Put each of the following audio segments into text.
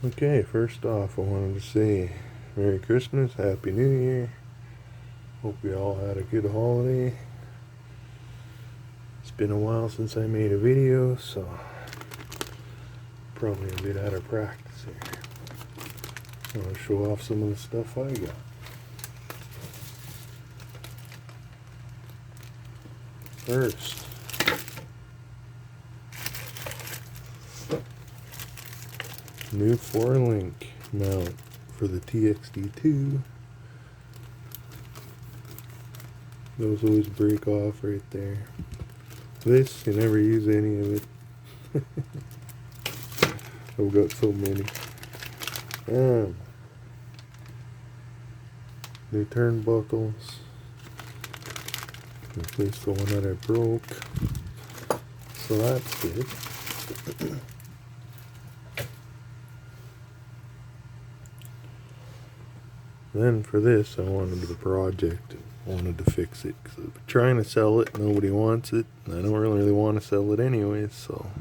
Okay, first off, I wanted to say Merry Christmas, Happy New Year. Hope you all had a good holiday. It's been a while since I made a video, so probably a bit out of practice here. I want to show off some of the stuff I got. First, new 4-link mount for the TXD2. Those always break off right there. This, you never use any of it. I've got so many. New turnbuckles. Replace the one that I broke. So that's good. Then for this, I wanted the project. I wanted to fix it because I'm trying to sell it. Nobody wants it. And I don't really want to sell it anyways, so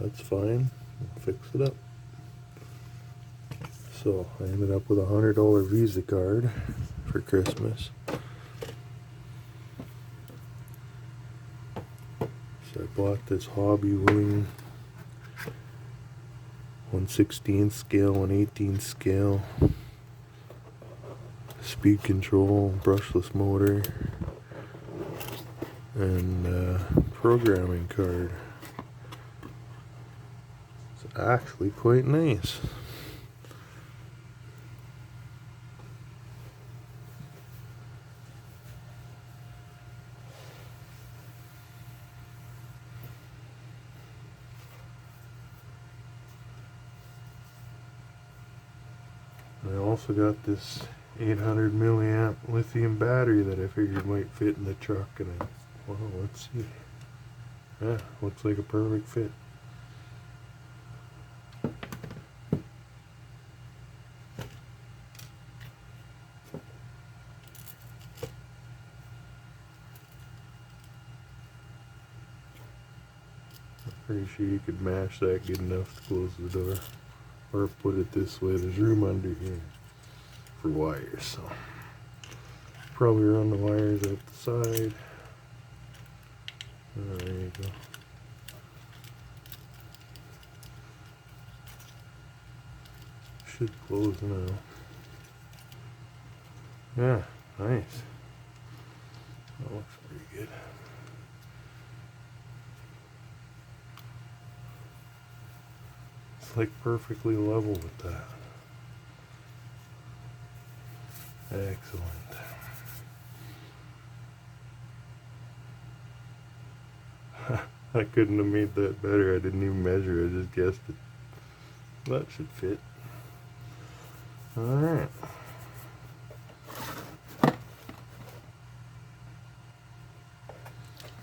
that's fine. I'll fix it up. So I ended up with a $100 Visa card for Christmas. So I bought this Hobbywing 1/16 scale, 1/18 scale, speed control, brushless motor, and programming card. It's actually quite nice. I also got this 800 milliamp lithium battery that I figured might fit in the truck, and well, let's see. Yeah, looks like a perfect fit. I'm pretty sure you could mash that good enough to close the door. Or put it this way, there's room under here for wires, so probably run the wires out the side. Oh, there you go. Should close now. Yeah, nice. That looks pretty good. It's like perfectly level with that. Excellent. I couldn't have made that better. I didn't even measure, I just guessed it. That should fit. Alright.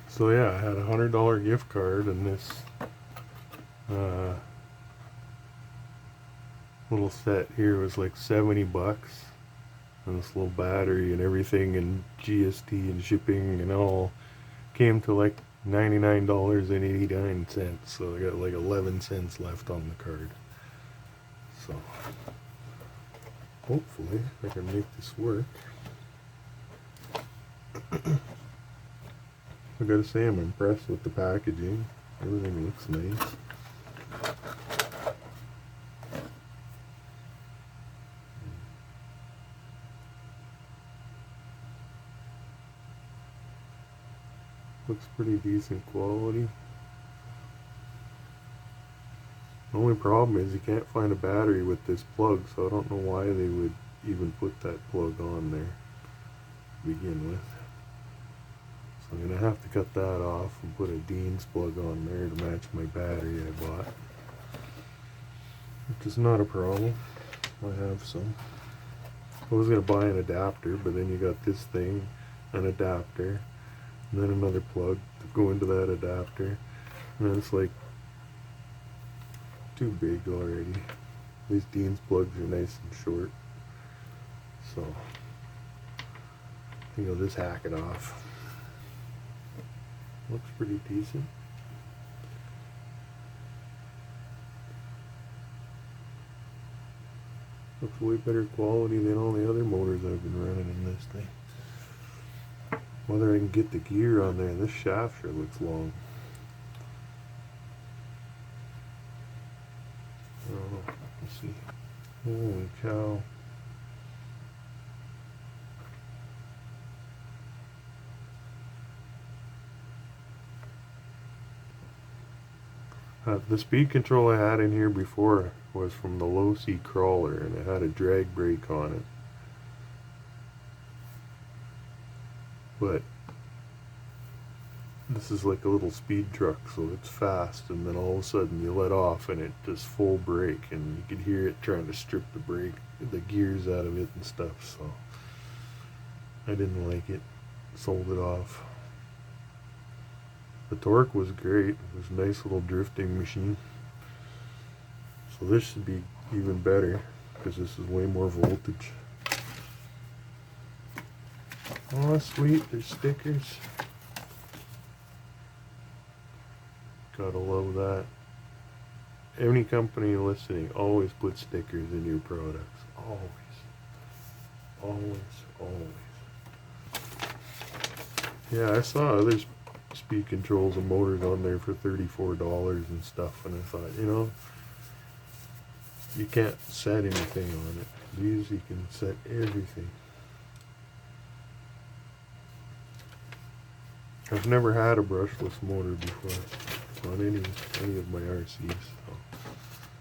So yeah, I had a $100 gift card, and this little set here was like 70 bucks. And this little battery and everything and GST and shipping and all came to like $99.89. So I got like 11 cents left on the card. So hopefully I can make this work. I gotta say, I'm impressed with the packaging. Everything looks nice. Looks pretty decent quality. The only problem is you can't find a battery with this plug, so I don't know why they would even put that plug on there to begin with. So I'm going to have to cut that off and put a Dean's plug on there to match my battery I bought. Which is not a problem. I have some. I was going to buy an adapter, but then you got this thing, an adapter, and then another plug to go into that adapter. And then it's like too big already. These Dean's plugs are nice and short. So I think I'll just hack it off. Looks pretty decent. Looks way better quality than all the other motors I've been running in this thing. Whether I can get the gear on there, this shaft sure looks long. I don't know. Let's see. Holy cow. The speed control I had in here before was from the low C crawler, and it had a drag brake on it. But this is like a little speed truck, so it's fast, and then all of a sudden you let off and it just full brake, and you could hear it trying to strip the gears out of it and stuff. So I didn't like it, sold it off. The torque was great. It was a nice little drifting machine. So this should be even better because this is way more voltage. Oh, sweet, there's stickers. Gotta love that. Any company listening, always put stickers in your products. Always. Always, always. Yeah, I saw others speed controls and motors on there for $34 and stuff, and I thought, you know, you can't set anything on it. These you can set everything. I've never had a brushless motor before on any of my RCs, so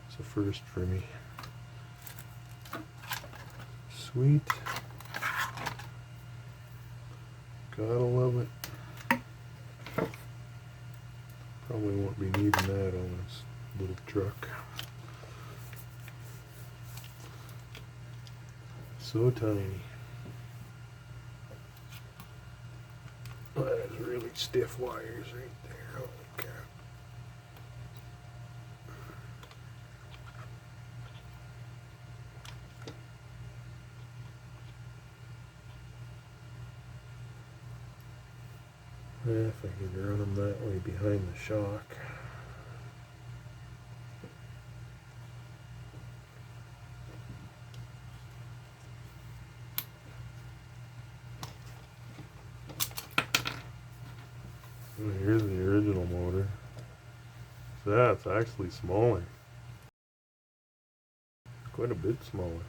it's a first for me. Sweet. Gotta love it. Probably won't be needing that on this little truck. So tiny. Oh, that is really stiff wires right there. Holy cow. If I could run them that way behind the shock. Oh, here's the original motor. So that's actually smaller. Quite a bit smaller.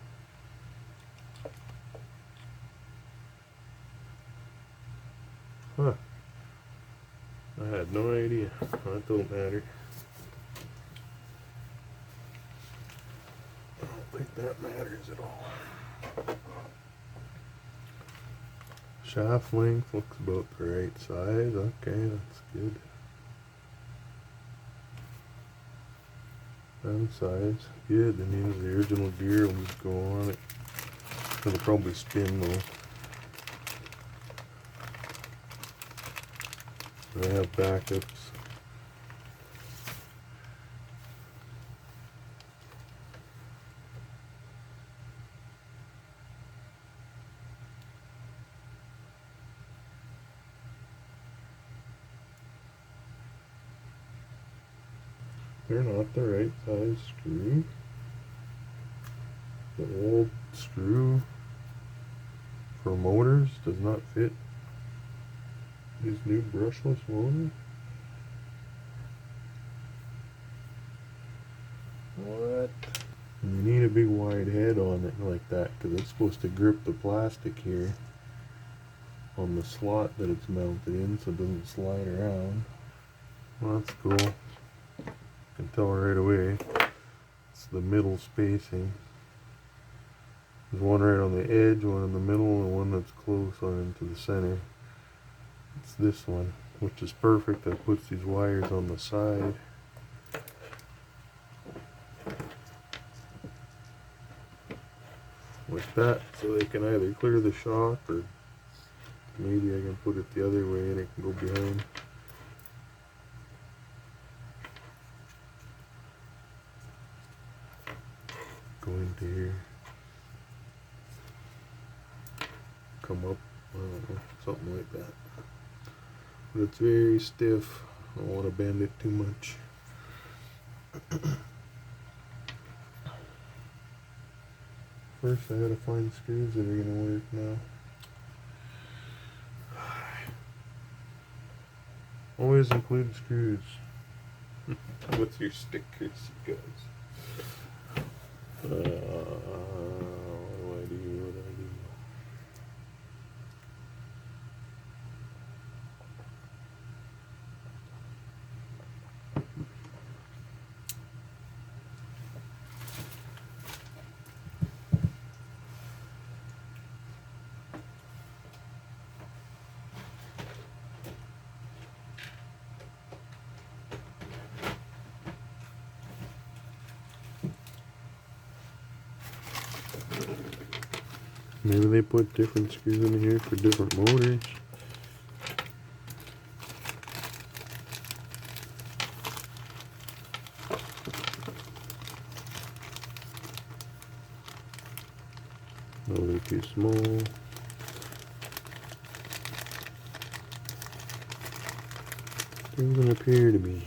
Huh. I had no idea. That don't matter. I don't think that matters at all. Shaft length looks about the right size. Okay, that's good. And size, good. That means the original gear will just go on it. It'll probably spin though. I have backups. They're not the right size screw. The old screw for motors does not fit these new brushless motors. What? And you need a big wide head on it like that because it's supposed to grip the plastic here on the slot that it's mounted in so it doesn't slide around. Well, that's cool. You can tell right away it's the middle spacing. There's one right on the edge, one in the middle, and one that's close on into the center. It's this one, which is perfect. That puts these wires on the side. Like that, so they can either clear the shock or maybe I can put it the other way and it can go behind. Go into here. Come up, I don't know, something like that. But it's very stiff. I don't want to bend it too much. First I gotta find screws that are gonna work now. Always include screws with your stickers, you guys. What do I do? What do I do? Maybe they put different screws in here for different motors. No, they're too small. Doesn't appear to be.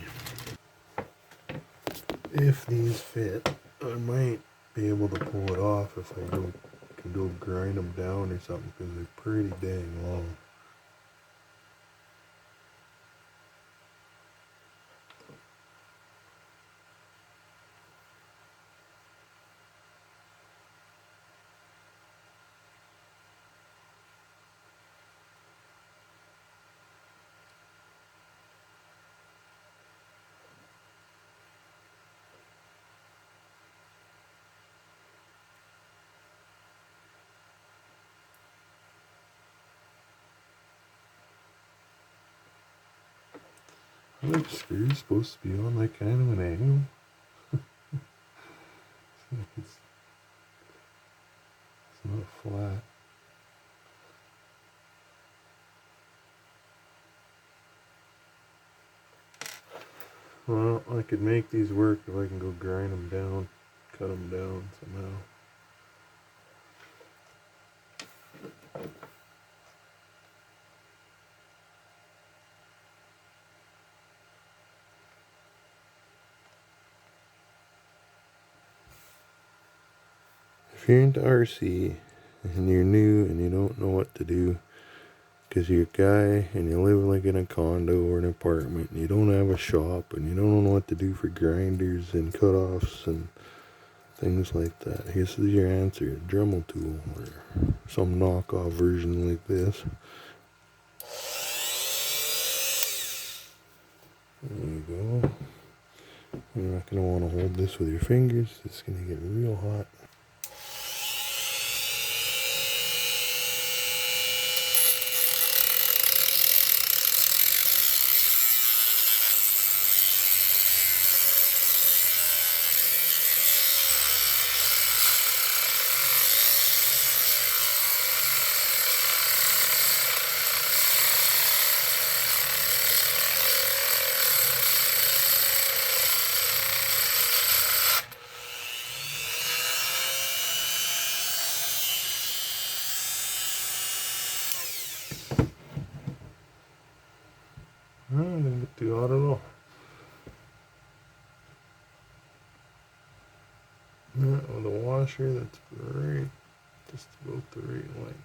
If these fit, I might be able to pull it off if I can go grind them down or something, because they're pretty dang long. Are the screws supposed to be on like kind of an angle? It's not flat. Well, I could make these work if I can go grind them down, cut them down somehow. If you're into RC and you're new and you don't know what to do because you're a guy and you live like in a condo or an apartment and you don't have a shop and you don't know what to do for grinders and cutoffs and things like that, this is your answer: a Dremel tool or some knockoff version like this. There you go. You're not going to want to hold this with your fingers, it's going to get real hot. I didn't get too hot at all. Yeah, with a washer, that's right, just about the right length.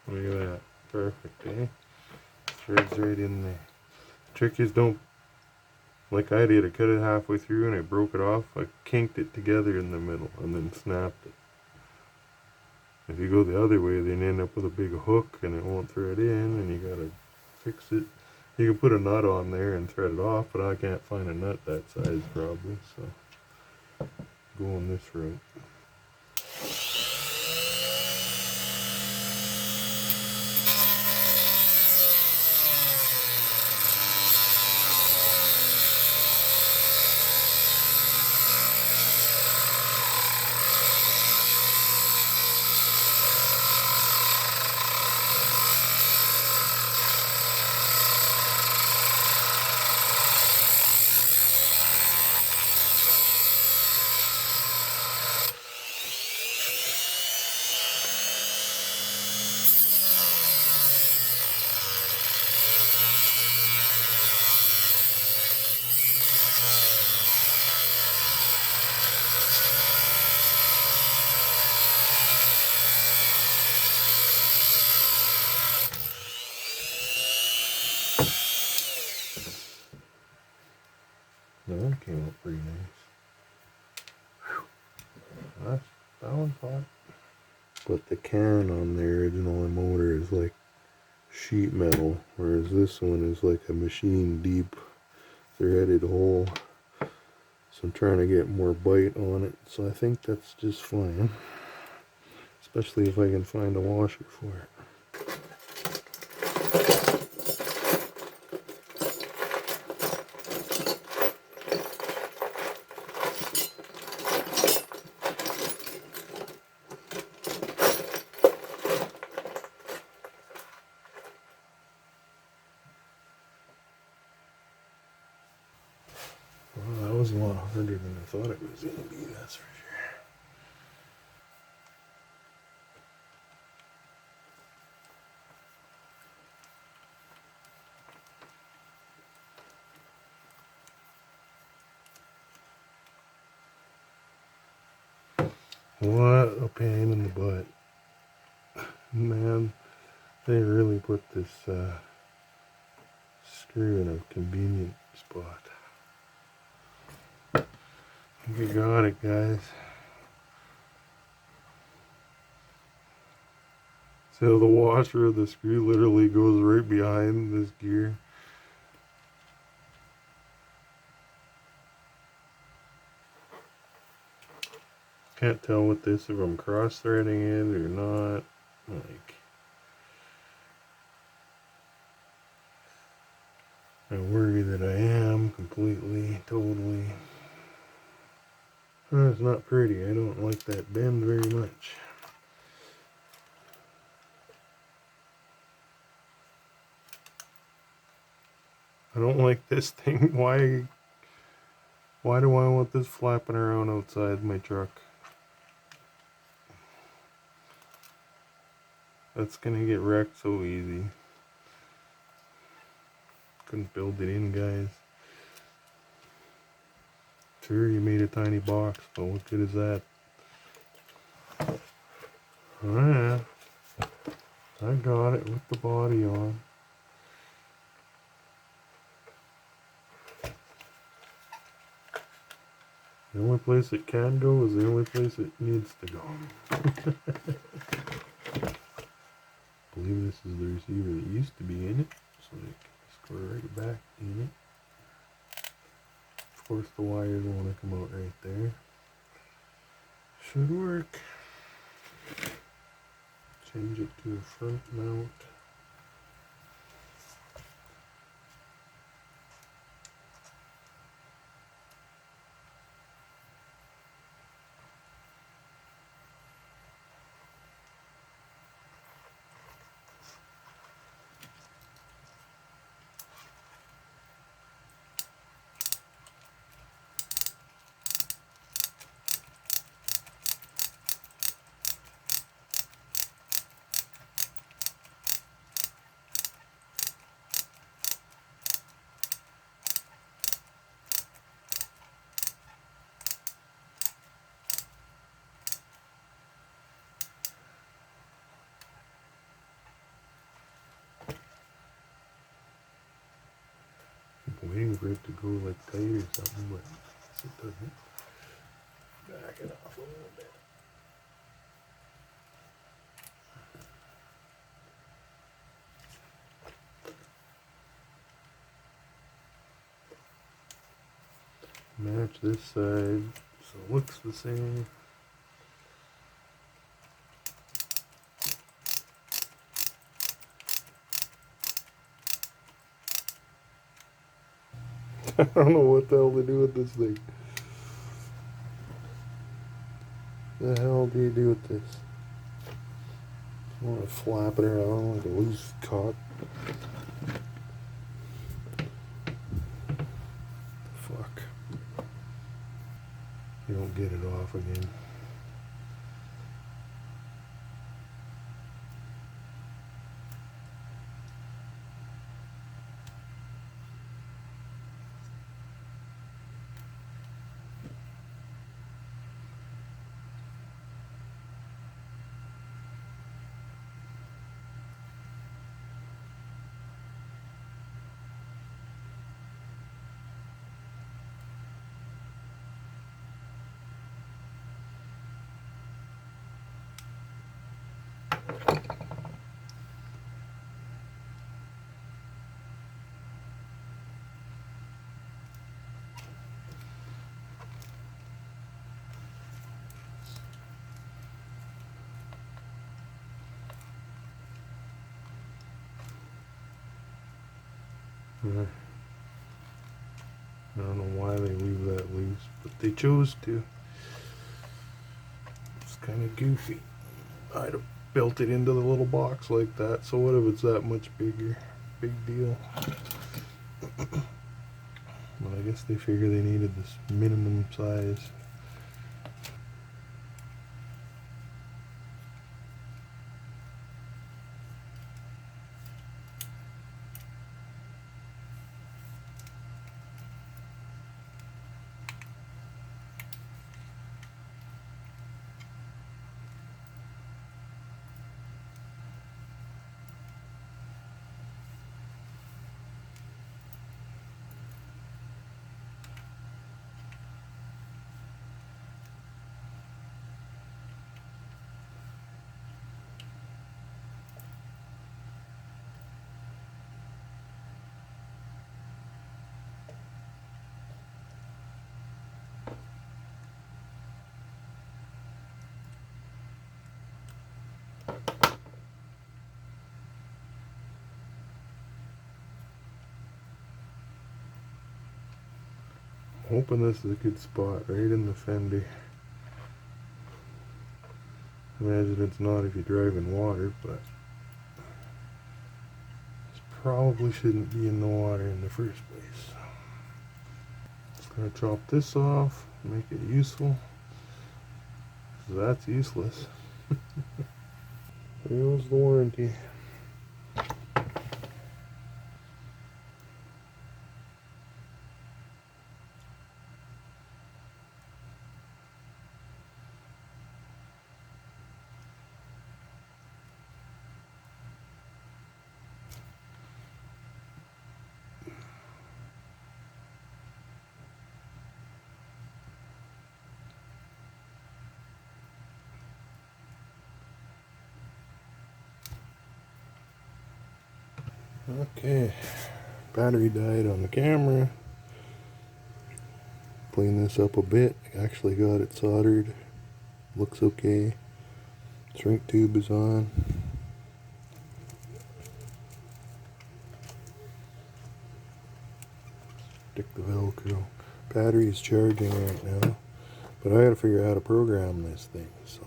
Look at that. Perfect, eh? Threads right in there. The trick is, don't, like I did, I cut it halfway through and I broke it off. I kinked it together in the middle and then snapped it. If you go the other way, then you end up with a big hook and it won't thread in and you gotta fix it. You can put a nut on there and thread it off, but I can't find a nut that size probably, so going this route. That one came out pretty nice. That one's hot. But the can on the original motor is like sheet metal, whereas this one is like a machine deep threaded hole. So I'm trying to get more bite on it, so I think that's just fine. Especially if I can find a washer for it. Well, that was a lot harder than I thought it was going to be, that's for sure. What a pain in the butt. Man, they really put this screw in a convenient spot. We got it, guys. So the washer of the screw literally goes right behind this gear. Can't tell with this if I'm cross-threading it or not. Like, I worry that I am completely, totally. It's not pretty. I don't like that bend very much. I don't like this thing. Why do I want this flapping around outside my truck? That's gonna get wrecked so easy. Couldn't build it in, guys. Sure, you made a tiny box, but what good is that? Oh yeah, I got it with the body on. The only place it can go is the only place it needs to go. I believe this is the receiver that used to be in it, so I can screw right back in it. Of course the wires want to come out right there. Should work. Change it to a front mount. Waiting for it to go like tight or something, but it doesn't. Back it off a little bit. Match this side so it looks the same. I don't know what the hell to do with this thing. The hell do you do with this? I want to flap it around like a loose cock. Fuck. You don't get it off again. I don't know why they leave that loose, but they chose to. It's kind of goofy. I'd have built it into the little box like that, so what if it's that much bigger? Big deal. But I guess they figure they needed this minimum size. Hoping this is a good spot, right in the fender. Imagine it's not if you drive in water, but this probably shouldn't be in the water in the first place. Just gonna chop this off, make it useful. So that's useless. There goes the warranty. Okay, battery died on the camera. Clean this up a bit. Actually got it soldered. Looks okay. Shrink tube is on. Stick the Velcro. Battery is charging right now, but I gotta figure out how to program this thing. So,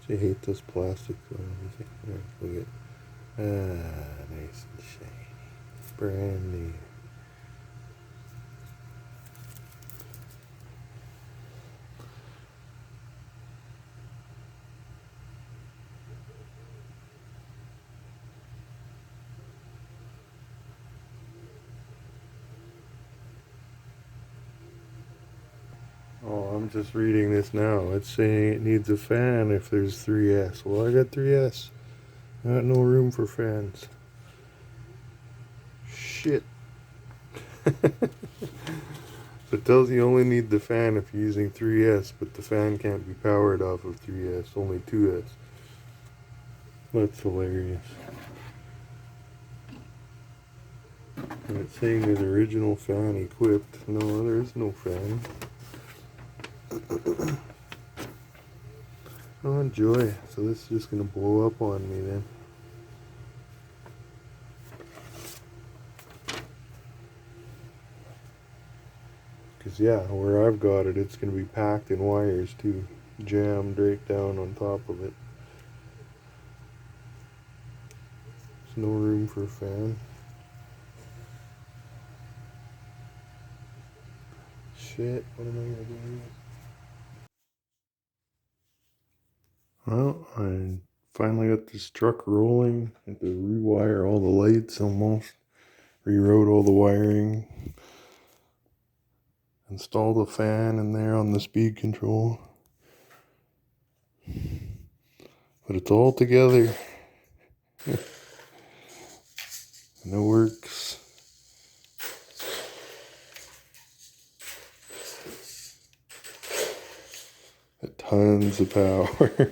I hate this plastic or everything. There, look at. Nice and shiny. Brand new. Oh, I'm just reading this now. It's saying it needs a fan if there's 3S. Well, I got 3S. Got no room for fans. Shit. It tells you only need the fan if you're using 3S, but the fan can't be powered off of 3S, only 2S. That's hilarious. It's saying there's original fan equipped. No, there is no fan. Oh, joy. So this is just going to blow up on me then. Because, yeah, where I've got it, it's going to be packed in wires too. Jammed right down on top of it. There's no room for a fan. Shit, what am I going to do? Well, I finally got this truck rolling. I had to rewire all the lights almost. Rewrote all the wiring. Install the fan in there on the speed control. But it's all together. And it works. Tons of power.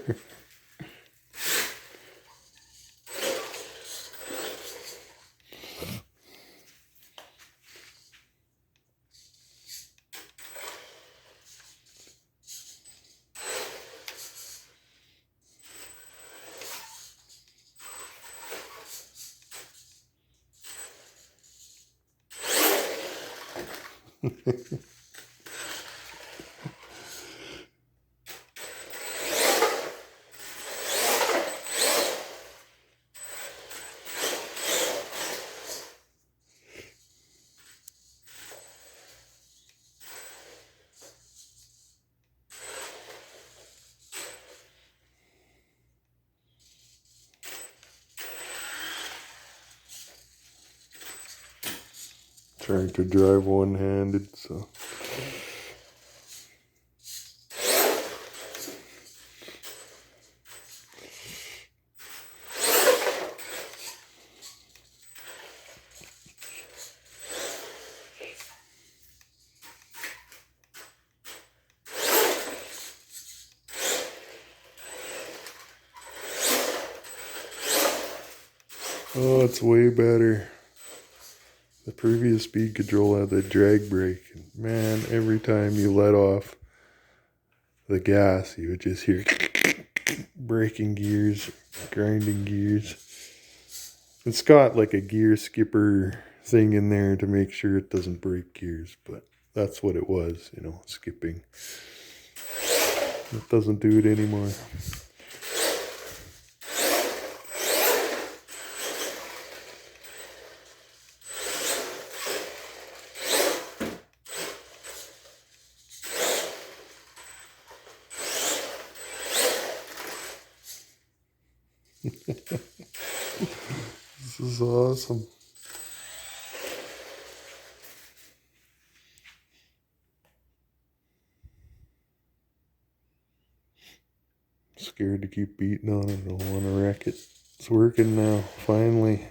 Trying to drive one-handed, so. Oh, it's way better. The previous speed control had the drag brake. And man, every time you let off the gas, you would just hear braking gears, grinding gears. It's got like a gear skipper thing in there to make sure it doesn't break gears, but that's what it was, you know, skipping. It doesn't do it anymore. This is awesome. Scared to keep beating on it. I don't want to wreck it. It's working now, finally.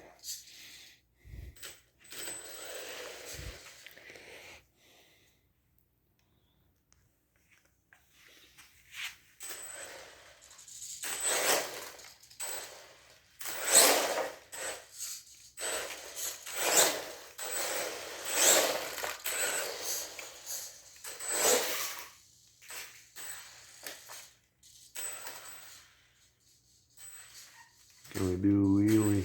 Gonna do a wheelie.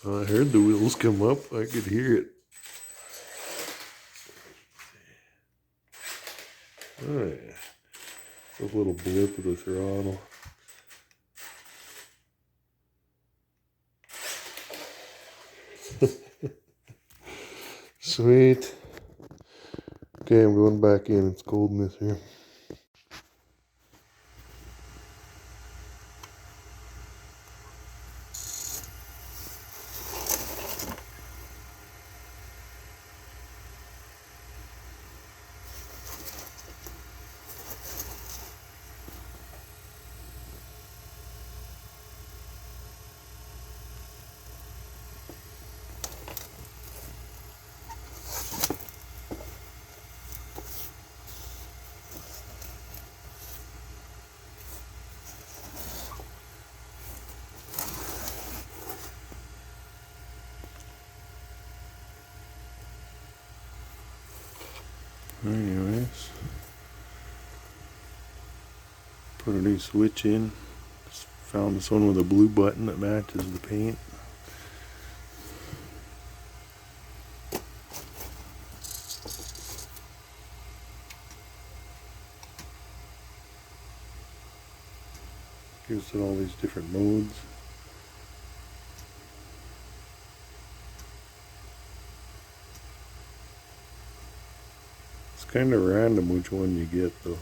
I heard the wheels come up. I could hear it. Oh yeah. A little blip of the throttle. Sweet. Okay, I'm going back in. It's cold in this here. Anyways, put a new switch in. Just found this one with a blue button that matches the paint. Gives it all these different modes. It's kind of random which one you get though.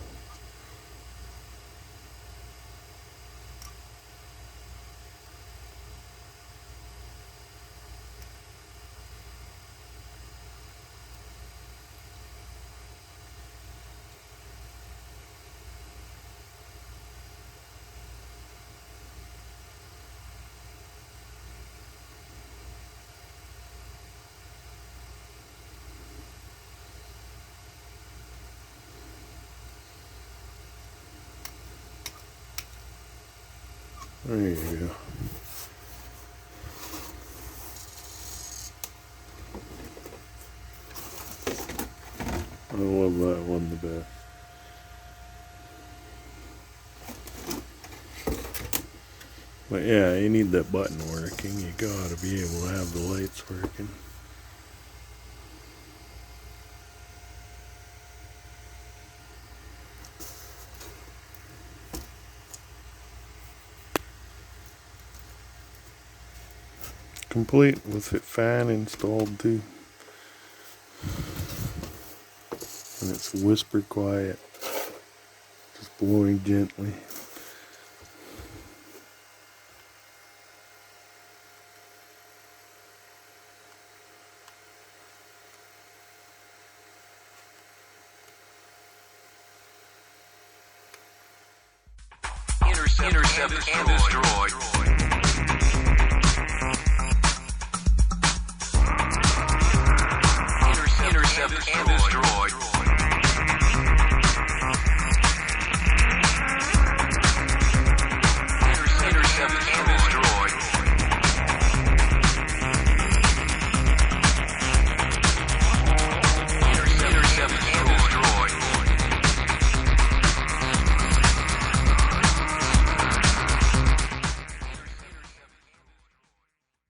There you go. I love that one the best. But yeah, you need that button working. You gotta be able to have the lights working. Complete with a fan installed too. And it's whisper quiet. Just blowing gently. Intercept and destroy. Intercept and destroy.